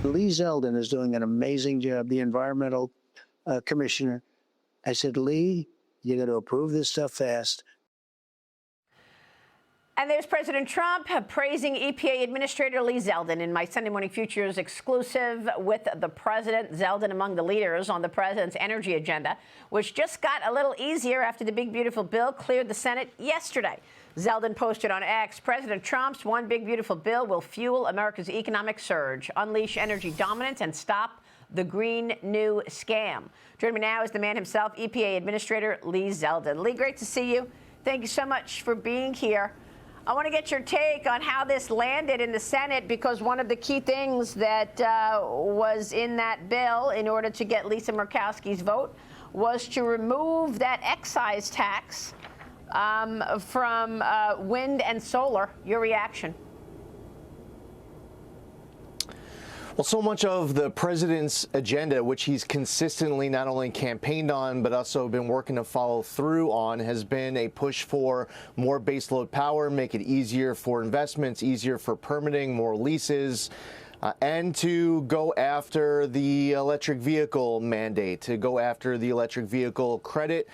Lee Zeldin is doing an amazing job, the environmental commissioner. I said, Lee, you got to approve this stuff fast. And there's President Trump praising EPA Administrator Lee Zeldin in my Sunday Morning Futures exclusive with the president. Zeldin among the leaders on the president's energy agenda, which just got a little easier after the big, beautiful bill cleared the Senate yesterday. Zeldin posted on X, President Trump's one big, beautiful bill will fuel America's economic surge, unleash energy dominance, and stop the Green New scam. Joining me now is the man himself, EPA Administrator Lee Zeldin. Lee, great to see you. Thank you so much for being here. I want to get your take on how this landed in the Senate, because one of the key things that was in that bill in order to get Lisa Murkowski's vote was to remove that excise tax from wind and solar. Your reaction? Well, so much of the president's agenda, which he's consistently not only campaigned on, but also been working to follow through on, has been a push for more baseload power, make it easier for investments, easier for permitting, more leases, and to go after the electric vehicle mandate, to go after the electric vehicle credit.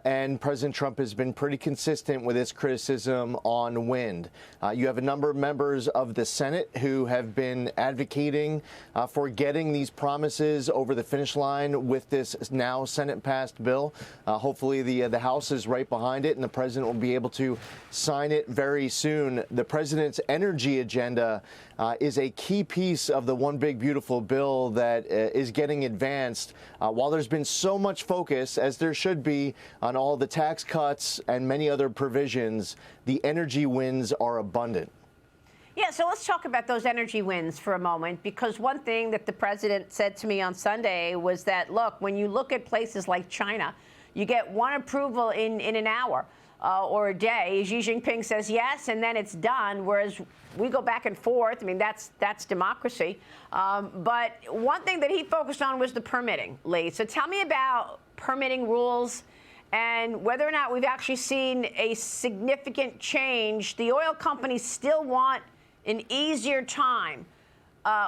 And President Trump has been pretty consistent with his criticism on wind. You have a number of members of the Senate who have been advocating for getting these promises over the finish line with this now Senate-passed bill. Hopefully the House is right behind it and the president will be able to sign it very soon. The president's energy agenda is a key piece of the one big beautiful bill that is getting advanced. While there's been so much focus, as there should be, on all the tax cuts and many other provisions, the energy wins are abundant. Yeah, so let's talk about those energy wins for a moment, because one thing that the president said to me on Sunday was that, look, when you look at places like China, you get one approval in an hour or a day. Xi Jinping says yes, and then it's done, whereas we go back and forth. I mean, that's democracy. But one thing that he focused on was the permitting, Lee. So tell me about permitting rules and whether or not we've actually seen a significant change. The oil companies still want an easier time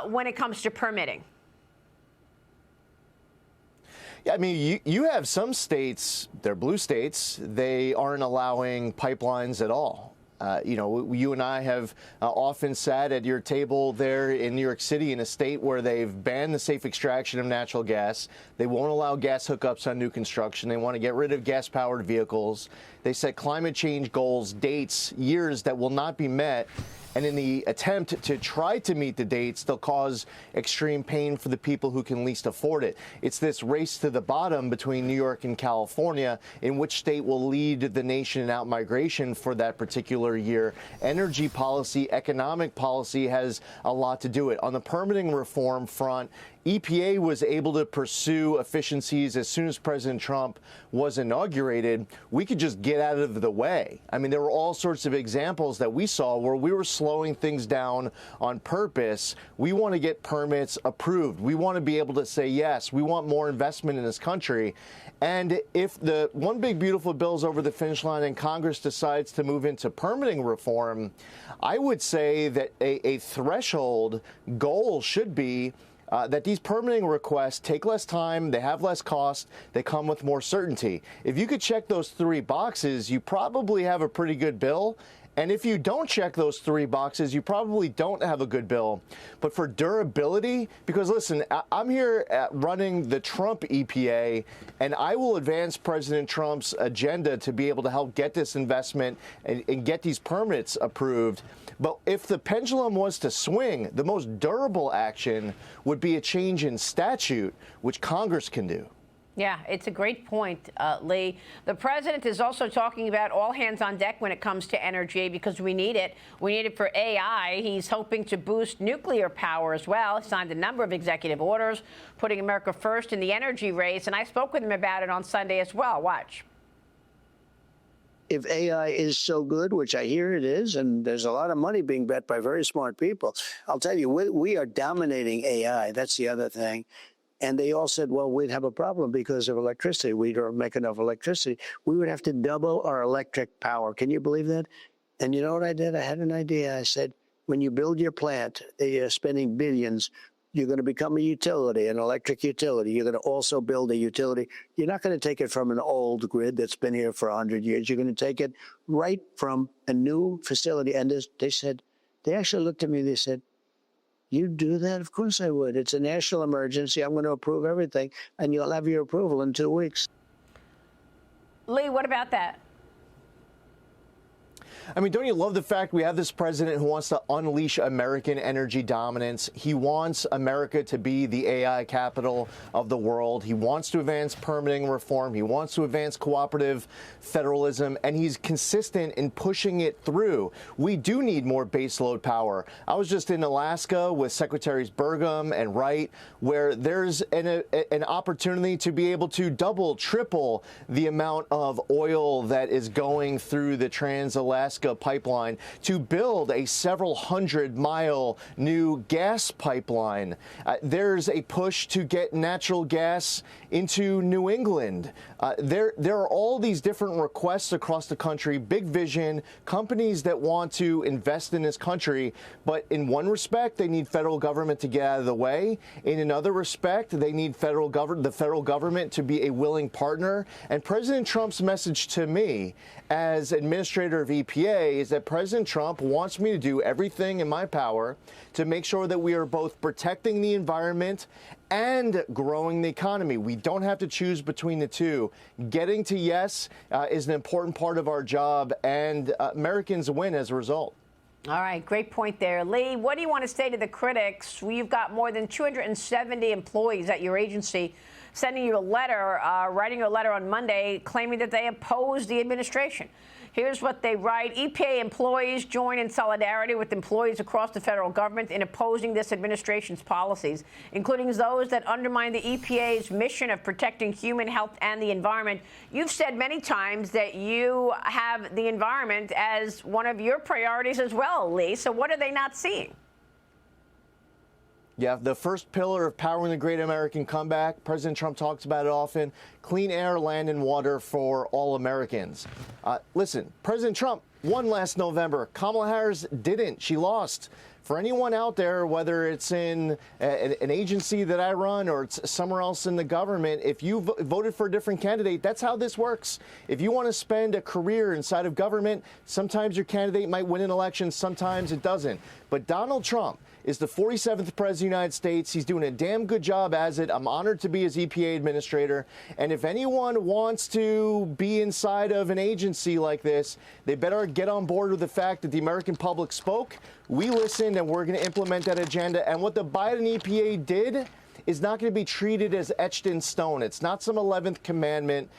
when it comes to permitting. Yeah, I mean, you have some states, they're blue states, they aren't allowing pipelines at all. You know, you and I have often sat at your table there in New York City in a state where they've banned the safe extraction of natural gas. They won't allow gas hookups on new construction. They want to get rid of gas-powered vehicles. They set climate change goals, dates, years that will not be met. And in the attempt to try to meet the dates, they'll cause extreme pain for the people who can least afford it. It's this race to the bottom between New York and California in which state will lead the nation in out-migration for that particular year. Energy policy, economic policy has a lot to do with it. On the permitting reform front, EPA was able to pursue efficiencies as soon as President Trump was inaugurated. We could just get out of the way. I mean, there were all sorts of examples that we saw where we were slowing things down on purpose. We want to get permits approved. We want to be able to say, yes, we want more investment in this country. And if the one big beautiful bill is over the finish line and Congress decides to move into permitting reform, I would say that a threshold goal should be that these permitting requests take less time, they have less cost, they come with more certainty. If you could check those three boxes, you probably have a pretty good bill. And if you don't check those three boxes, you probably don't have a good bill. But for durability, because listen, I'm here running the Trump EPA, and I will advance President Trump's agenda to be able to help get this investment and get these permits approved. But if the pendulum was to swing, the most durable action would be a change in statute, which Congress can do. Yeah, it's a great point, Lee. The president is also talking about all hands on deck when it comes to energy, because we need it. We need it for AI. He's hoping to boost nuclear power as well. He signed a number of executive orders, putting America first in the energy race. And I spoke with him about it on Sunday as well. Watch. If AI is so good, which I hear it is, and there's a lot of money being bet by very smart people, I'll tell you, we are dominating AI. That's the other thing. And they all said, well, we'd have a problem because of electricity. We don't make enough electricity. We would have to double our electric power. Can you believe that? And you know what I did? I had an idea. I said, when you build your plant, you're spending billions. You're going to become a utility, an electric utility. You're going to also build a utility. You're not going to take it from an old grid that's been here for 100 years. You're going to take it right from a new facility. And they actually looked at me, they said, "You do that?" Of course I would. It's a national emergency. I'm going to approve everything, and you'll have your approval in 2 weeks. Lee, what about that? I mean, don't you love the fact we have this president who wants to unleash American energy dominance? He wants America to be the AI capital of the world. He wants to advance permitting reform. He wants to advance cooperative federalism, and he's consistent in pushing it through. We do need more baseload power. I was just in Alaska with Secretaries Burgum and Wright, where there's an opportunity to be able to double, triple the amount of oil that is going through the Trans-Alaska pipeline to build a several 100-mile new gas pipeline. There's a push to get natural gas into New England. There are all these different requests across the country, big vision, companies that want to invest in this country, but in one respect, they need federal government to get out of the way. In another respect, they need the federal government to be a willing partner. And President Trump's message to me as administrator of EPA is that President Trump wants me to do everything in my power to make sure that we are both protecting the environment and growing the economy. We don't have to choose between the two. Getting to yes is an important part of our job, and Americans win as a result. All right, great point there. Lee, what do you want to say to the critics? You've got more than 270 employees at your agency sending you a letter, writing you a letter on Monday, claiming that they oppose the administration. Here's what they write. EPA employees join in solidarity with employees across the federal government in opposing this administration's policies, including those that undermine the EPA's mission of protecting human health and the environment. You've said many times that you have the environment as one of your priorities as well, Lee. So what are they not seeing? Yeah, the first pillar of powering the great American comeback, President Trump talks about it often, clean air, land, and water for all Americans. Listen, President Trump won last November. Kamala Harris didn't. She lost. For anyone out there, whether it's in an agency that I run or it's somewhere else in the government, if you voted for a different candidate, that's how this works. If you want to spend a career inside of government, sometimes your candidate might win an election, sometimes it doesn't. But Donald Trump is the 47th president of the United States. He's doing a damn good job as it. I'm honored to be his EPA administrator. And if anyone wants to be inside of an agency like this, they better get on board with the fact that the American public spoke. We listened, and we're going to implement that agenda. And what the Biden EPA did is not going to be treated as etched in stone. It's not some 11th commandment.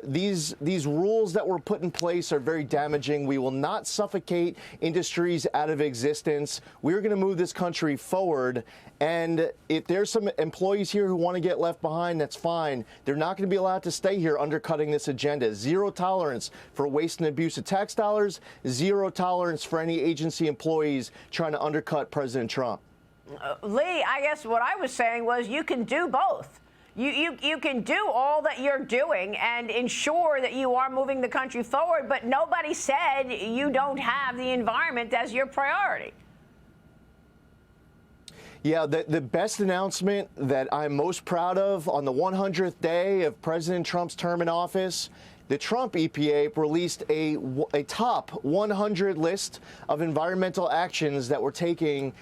These rules that were put in place are very damaging. We will not suffocate industries out of existence. We're going to move this country forward. And if there's some employees here who want to get left behind, that's fine. They're not going to be allowed to stay here undercutting this agenda. Zero tolerance for waste and abuse of tax dollars. Zero tolerance for any agency employees trying to undercut President Trump. Lee, I guess what I was saying was you can do both. You can do all that you're doing and ensure that you are moving the country forward, but nobody said you don't have the environment as your priority. Yeah, the best announcement that I'm most proud of on the 100th day of President Trump's term in office, the Trump EPA released a top 100 list of environmental actions that were taken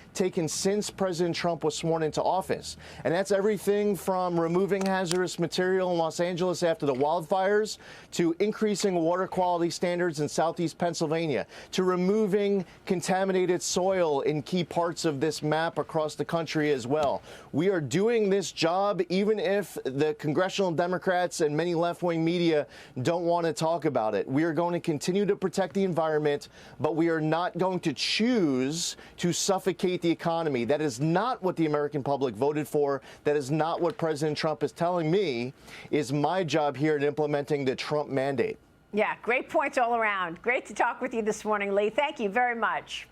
since President Trump was sworn into office. And that's everything from removing hazardous material in Los Angeles after the wildfires to increasing water quality standards in southeast Pennsylvania to removing contaminated soil in key parts of this map across the country as well. We are doing this job even if the congressional Democrats and many left-wing media don't want to talk about it. We are going to continue to protect the environment, but we are not going to choose to suffocate the economy. That is not what the American public voted for. That is not what President Trump is telling me is my job here in implementing the Trump mandate. Yeah, great points all around. Great to talk with you this morning, Lee. Thank you very much.